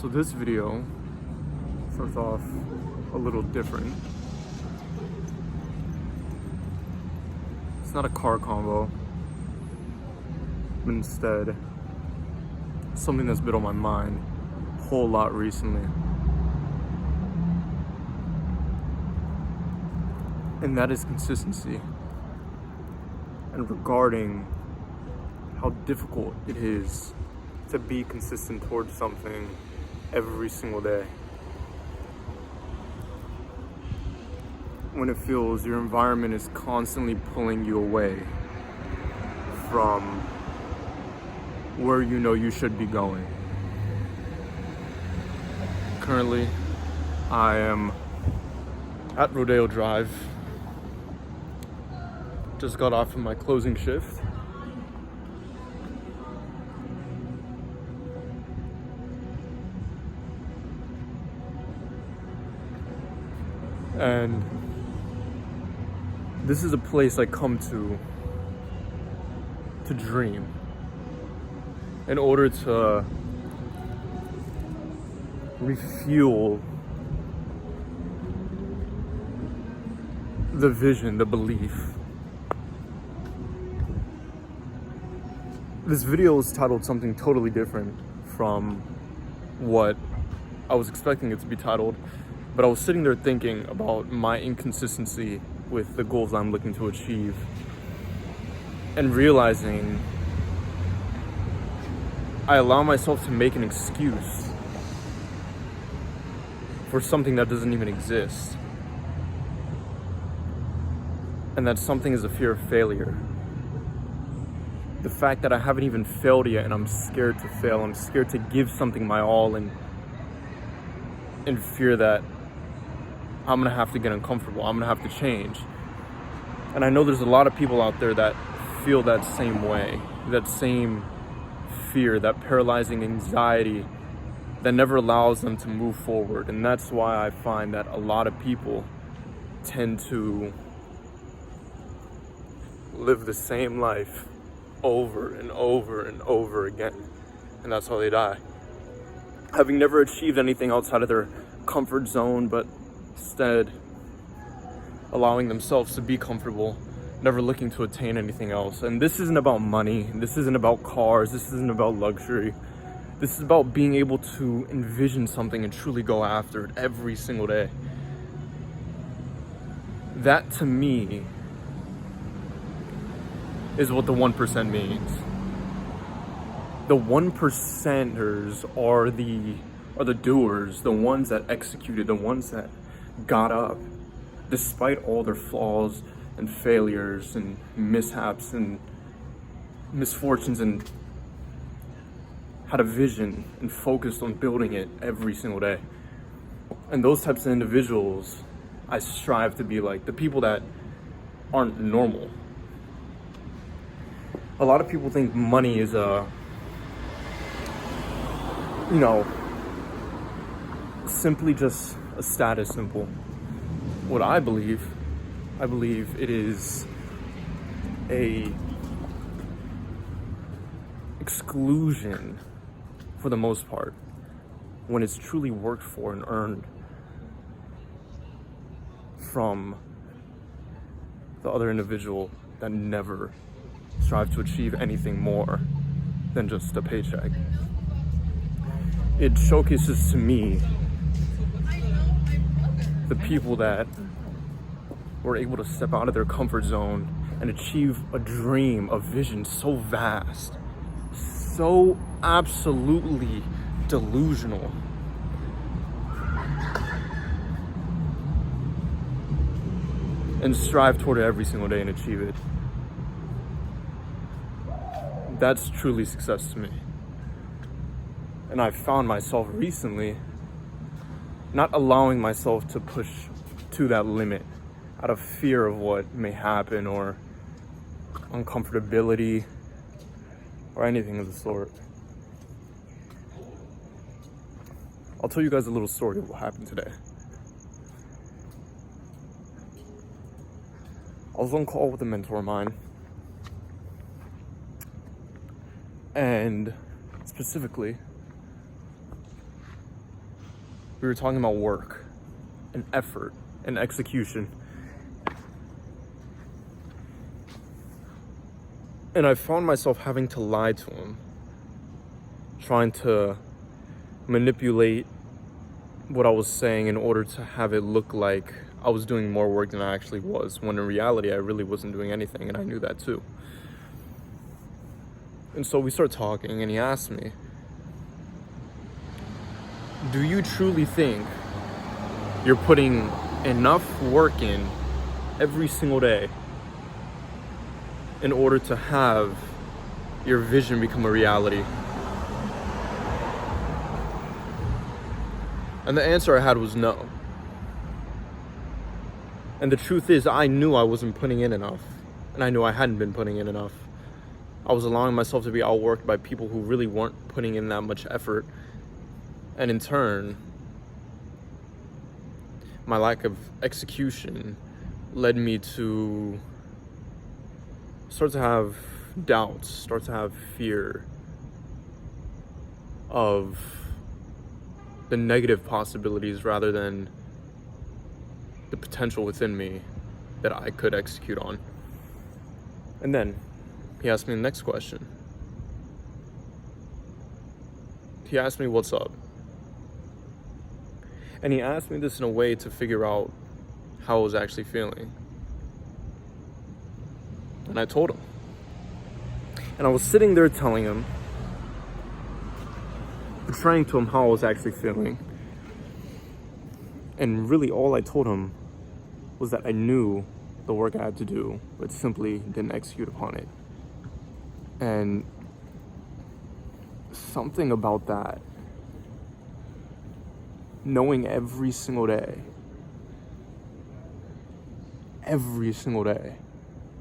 So this video starts off a little different. It's not a car convo, but instead something that's been on my mind a whole lot recently. And that is consistency. And regarding how difficult it is to be consistent towards something every single day. When it feels your environment is constantly pulling you away from where you know you should be going. Currently, I am at Rodeo Drive. Just got off of my closing shift. And this is a place I come to dream in order to refuel the vision, the belief. This video is titled something totally different from what I was expecting it to be titled, but I was sitting there thinking about my inconsistency with the goals I'm looking to achieve and realizing I allow myself to make an excuse for something that doesn't even exist. And that something is a fear of failure. The fact that I haven't even failed yet and I'm scared to fail. I'm scared to give something my all and in fear that I'm gonna have to get uncomfortable. I'm gonna have to change. And I know there's a lot of people out there that feel that same way, that same fear, that paralyzing anxiety that never allows them to move forward. And that's why I find that a lot of people tend to live the same life over and over and over again. And that's how they die. Having never achieved anything outside of their comfort zone, but instead allowing themselves to be comfortable, never looking to attain anything else. And this isn't about money, this isn't about cars, this isn't about luxury. This is about being able to envision something and truly go after it every single day. That to me is what the 1% means. The 1%ers are the doers, the ones that executed, the ones that got up despite all their flaws and failures and mishaps and misfortunes, and had a vision and focused on building it every single day. And those types of individuals I strive to be like, the people that aren't normal. A lot of people think money is simply just a status symbol. What I believe it is a exclusion for the most part when it's truly worked for and earned from the other individual that never strive to achieve anything more than just a paycheck. It showcases to me the people that were able to step out of their comfort zone and achieve a dream, a vision so vast, so absolutely delusional. And strive toward it every single day and achieve it. That's truly success to me. And I've found myself recently not allowing myself to push to that limit out of fear of what may happen or uncomfortability or anything of the sort. I'll tell you guys a little story of what happened today. I was on call with a mentor of mine, and specifically, We were talking about work and effort and execution. And I found myself having to lie to him, trying to manipulate what I was saying in order to have it look like I was doing more work than I actually was, when in reality I really wasn't doing anything, and I knew that too. And so we started talking, and he asked me, do you truly think you're putting enough work in every single day in order to have your vision become a reality? And the answer I had was no. And the truth is, I knew I wasn't putting in enough, and I knew I hadn't been putting in enough. I was allowing myself to be outworked by people who really weren't putting in that much effort. And in turn, my lack of execution led me to start to have doubts, start to have fear of the negative possibilities rather than the potential within me that I could execute on. And then he asked me the next question. He asked me, what's up? And he asked me this in a way to figure out how I was actually feeling. And I told him. And I was sitting there telling him, portraying to him how I was actually feeling. And really all I told him was that I knew the work I had to do, but simply didn't execute upon it. And something about that, knowing every single day,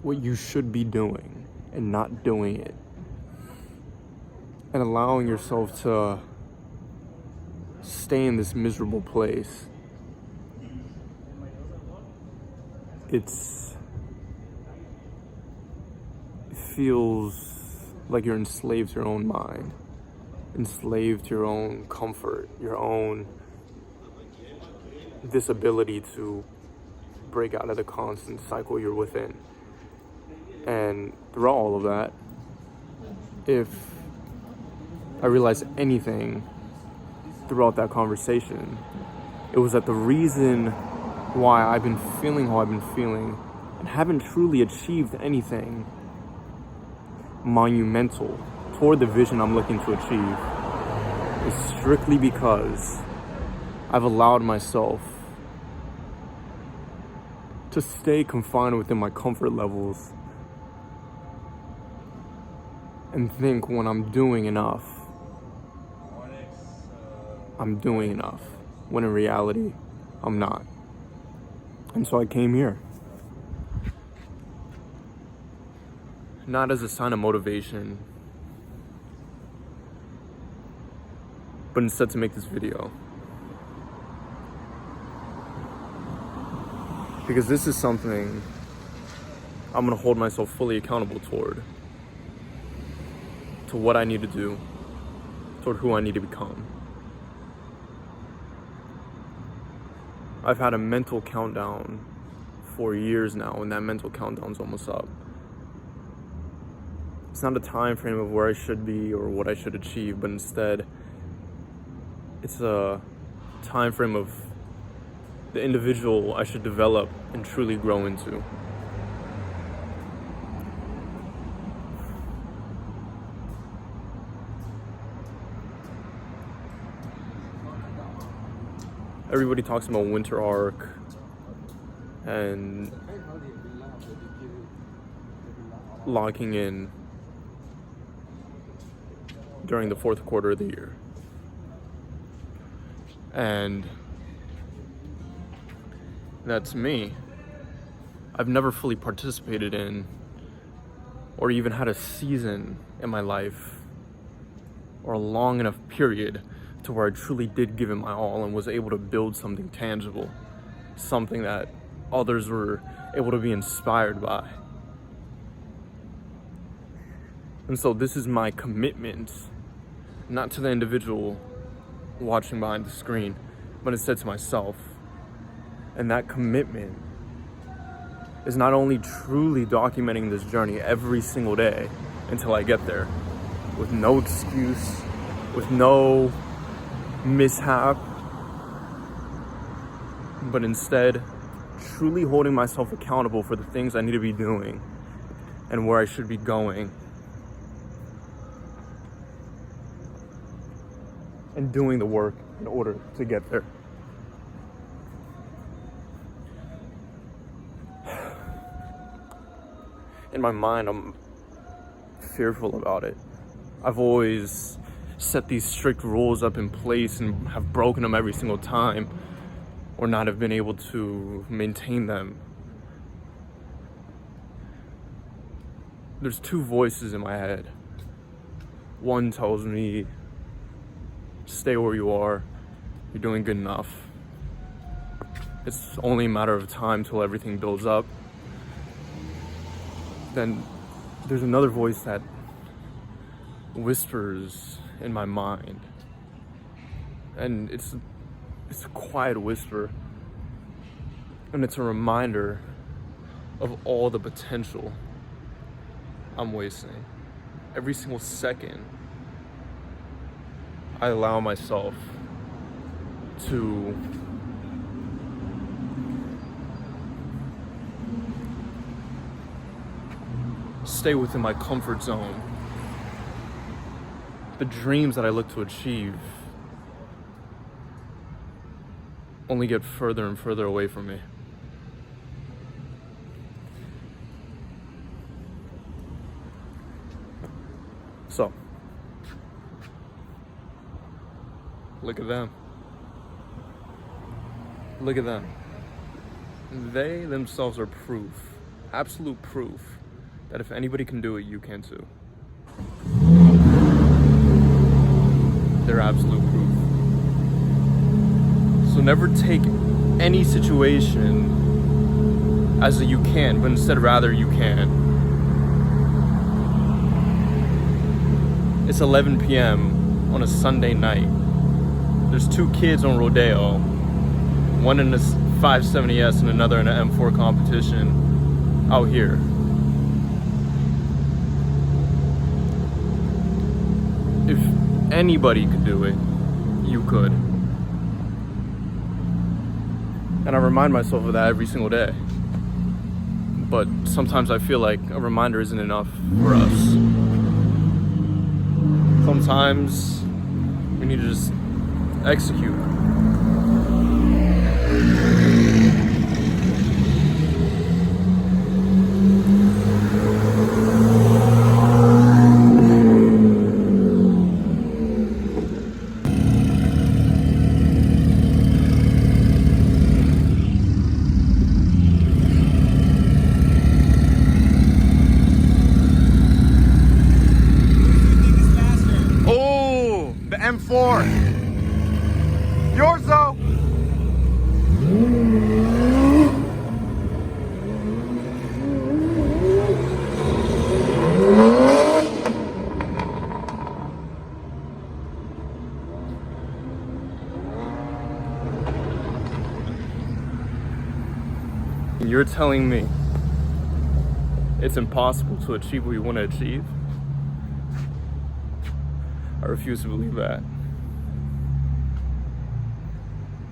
what you should be doing and not doing it, and allowing yourself to stay in this miserable place, it feels like you're enslaved to your own mind, enslaved to your own comfort, your own disability to break out of the constant cycle you're within. And throughout all of that, if I realized anything throughout that conversation, it was that the reason why I've been feeling how I've been feeling and haven't truly achieved anything monumental toward the vision I'm looking to achieve is strictly because I've allowed myself to stay confined within my comfort levels and think when I'm doing enough, I'm doing enough, when in reality, I'm not. And so I came here. Not as a sign of motivation, but instead to make this video. Because this is something I'm gonna hold myself fully accountable toward. To what I need to do, toward who I need to become. I've had a mental countdown for years now, and that mental countdown's almost up. It's not a time frame of where I should be or what I should achieve, but instead, it's a time frame of the individual I should develop and truly grow into. Everybody talks about winter arc and locking in during the fourth quarter of the year. And that's me. I've never fully participated in or even had a season in my life or a long enough period to where I truly did give it my all and was able to build something tangible, something that others were able to be inspired by. And so this is my commitment, not to the individual watching behind the screen, but instead to myself. And that commitment is not only truly documenting this journey every single day until I get there, with no excuse, with no mishap, but instead truly holding myself accountable for the things I need to be doing and where I should be going, and doing the work in order to get there. In my mind, I'm fearful about it. I've always set these strict rules up in place and have broken them every single time, or not have been able to maintain them. There's two voices in my head. One tells me, stay where you are, you're doing good enough. It's only a matter of time till everything builds up. Then there's another voice that whispers in my mind. And it's a quiet whisper. And it's a reminder of all the potential I'm wasting. Every single second I allow myself to stay within my comfort zone. The dreams that I look to achieve only get further and further away from me. So, look at them. Look at them. They themselves are proof, absolute proof, that if anybody can do it, you can too. They're absolute proof. So never take any situation as a you can, but instead rather you can. It's 11 p.m. on a Sunday night. There's two kids on Rodeo, one in a 570S and another in an M4 competition out here. If anybody could do it, you could. And I remind myself of that every single day. But sometimes I feel like a reminder isn't enough for us. Sometimes we need to just execute. M4. Yours though. You're telling me it's impossible to achieve what you want to achieve? I refuse to believe that.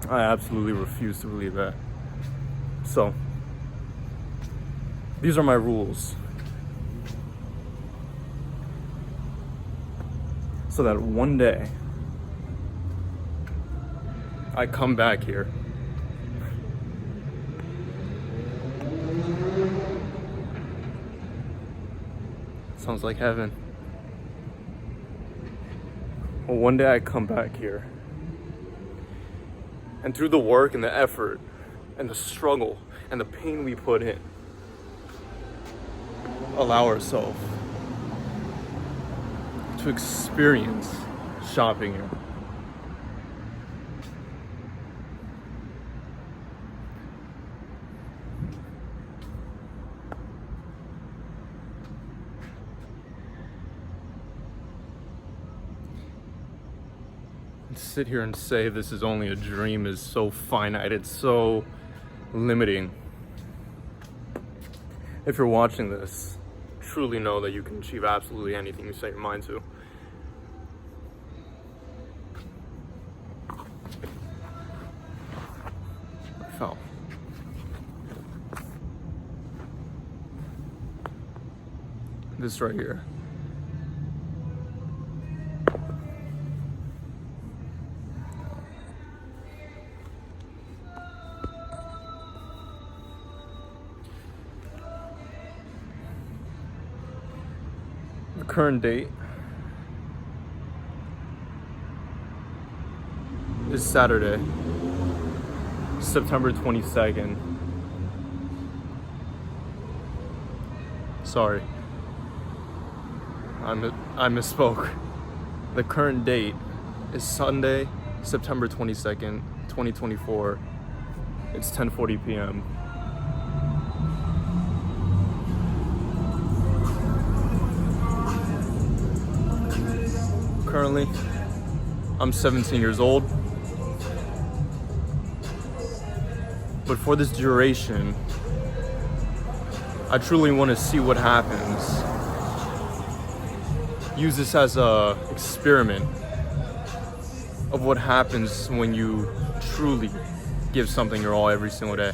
I absolutely refuse to believe that. So, these are my rules. So that one day, I come back here sounds like heaven. Well, one day I come back here, and through the work and the effort and the struggle and the pain we put in, allow ourselves to experience shopping here. sit here and say this is only a dream is so finite. It's so limiting. If you're watching this, truly know that you can achieve absolutely anything you set your mind to. I fell. This right here. The current date is Saturday, September 22nd. Sorry, I misspoke. The current date is Sunday, September 22nd, 2024. It's 10:40 p.m. Currently, I'm 17 years old. But for this duration, I truly want to see what happens. Use this as a experiment of what happens when you truly give something your all every single day.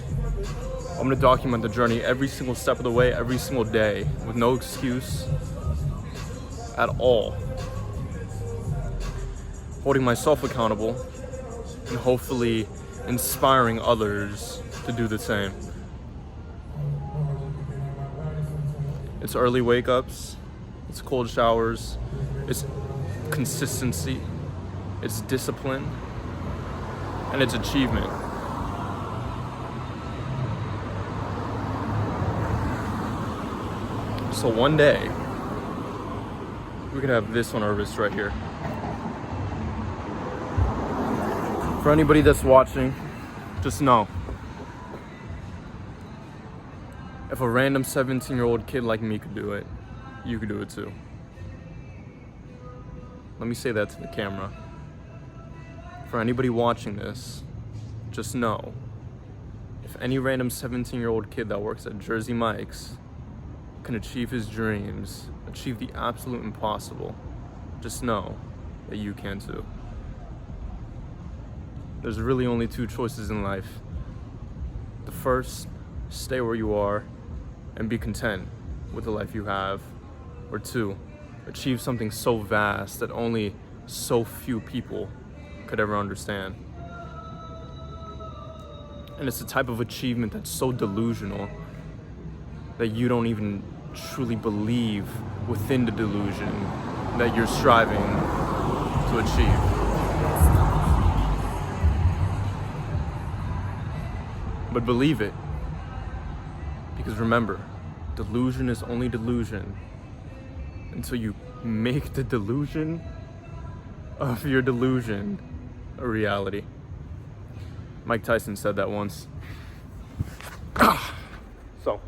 I'm gonna document the journey every single step of the way, every single day, with no excuse at all. Holding myself accountable and hopefully inspiring others to do the same. It's early wake-ups, it's cold showers, it's consistency, it's discipline, and it's achievement. So one day, we could have this on our wrist right here. For anybody that's watching, just know, if a random 17-year-old kid like me could do it, you could do it too. Let me say that to the camera. For anybody watching this, just know, if any random 17-year-old kid that works at Jersey Mike's can achieve his dreams, achieve the absolute impossible, just know that you can too. There's really only two choices in life. The first, stay where you are and be content with the life you have. Or two, achieve something so vast that only so few people could ever understand. And it's the type of achievement that's so delusional that you don't even truly believe within the delusion that you're striving to achieve. But believe it, because remember, delusion is only delusion until you make the delusion of your delusion a reality. Mike Tyson said that once. So,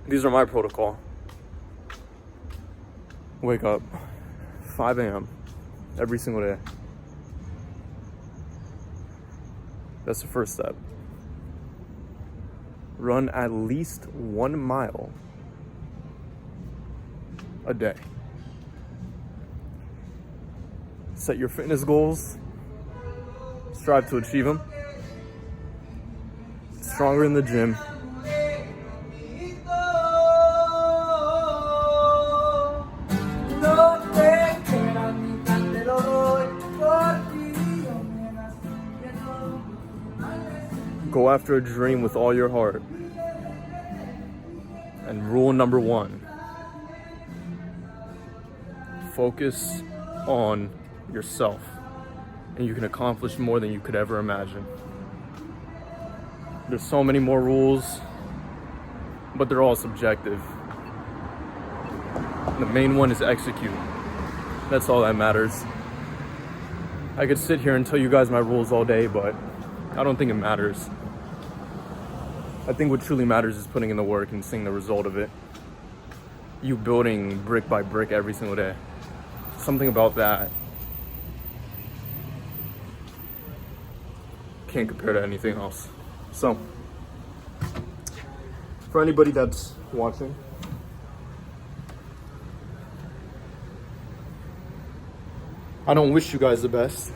these are my protocol. Wake up, 5 a.m. every single day. That's the first step. Run at least 1 mile a day. Set your fitness goals. Strive to achieve them. Stronger in the gym. Go after a dream with all your heart. And rule number 1, focus on yourself, and you can accomplish more than you could ever imagine. There's so many more rules, but they're all subjective. The main one is execute. That's all that matters. I could sit here and tell you guys my rules all day, but I don't think it matters. I think what truly matters is putting in the work and seeing the result of it. You building brick by brick every single day. Something about that can't compare to anything else. So, for anybody that's watching, I don't wish you guys the best,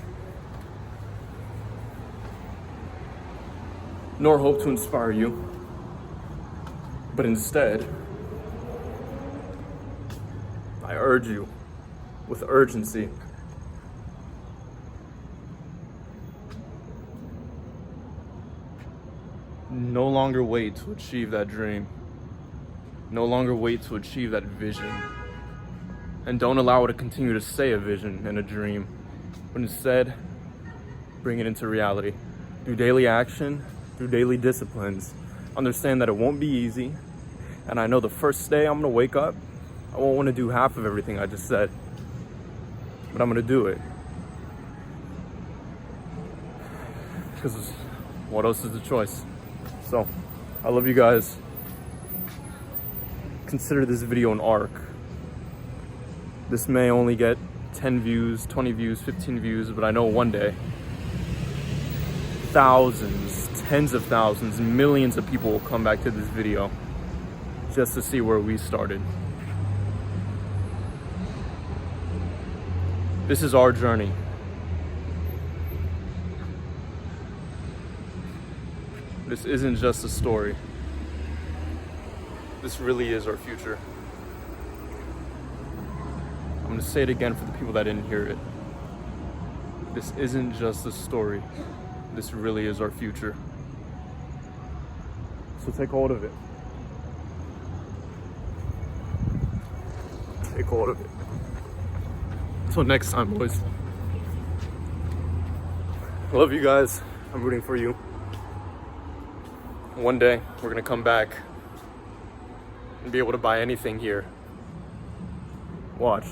nor hope to inspire you, but instead, I urge you with urgency no longer wait to achieve that dream. No longer wait to achieve that vision. And don't allow it to continue to stay a vision and a dream, but instead, bring it into reality. Through daily action, through daily disciplines. Understand that it won't be easy. And I know the first day I'm gonna wake up, I won't wanna do half of everything I just said, but I'm gonna do it. Because what else is the choice? So, I love you guys. Consider this video an arc. This may only get 10 views, 20 views, 15 views, but I know one day, thousands, tens of thousands, millions of people will come back to this video just to see where we started. This is our journey. This isn't just a story. This really is our future. I'm gonna say it again for the people that didn't hear it. This isn't just a story. This really is our future. So take hold of it. Take hold of it. Until next time, boys. I love you guys. I'm rooting for you. One day, we're gonna come back and be able to buy anything here. Watch.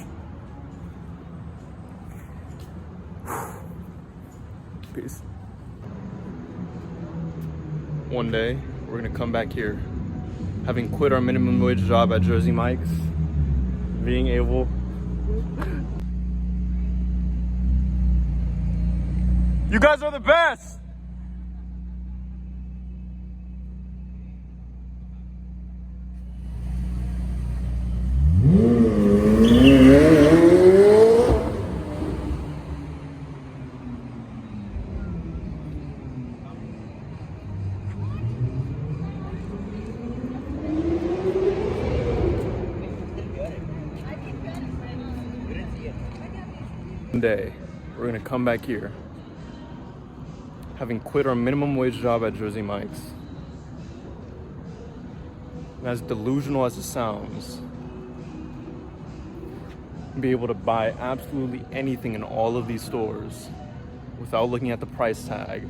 Peace. One day, we're gonna come back here, having quit our minimum wage job at Jersey Mike's, being able You guys are the best! One day, we're gonna come back here, having quit our minimum wage job at Jersey Mike's. And as delusional as it sounds, be able to buy absolutely anything in all of these stores without looking at the price tag,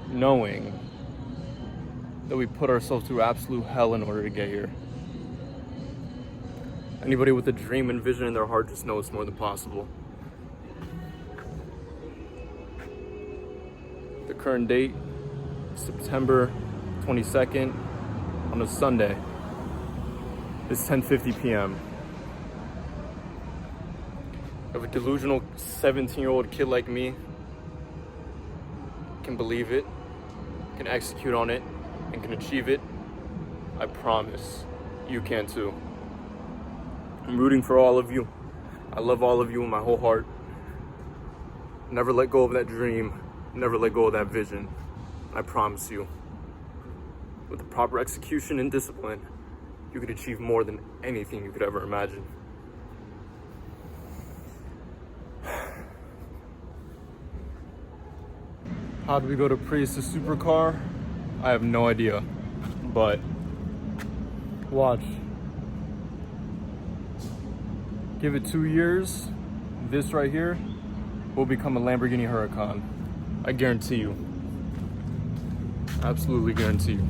knowing that we put ourselves through absolute hell in order to get here. Anybody with a dream and vision in their heart just knows it's more than possible. The current date, September 22nd, on a Sunday. It's 10:50 p.m. If a delusional 17-year-old kid like me can believe it, can execute on it, and can achieve it, I promise you can too. I'm rooting for all of you. I love all of you with my whole heart. Never let go of that dream. Never let go of that vision. I promise you, with the proper execution and discipline, you could achieve more than anything you could ever imagine. How do we go to Prius to supercar? I have no idea, but watch. Give it 2 years, this right here will become a Lamborghini Huracan. I guarantee you. Absolutely guarantee you.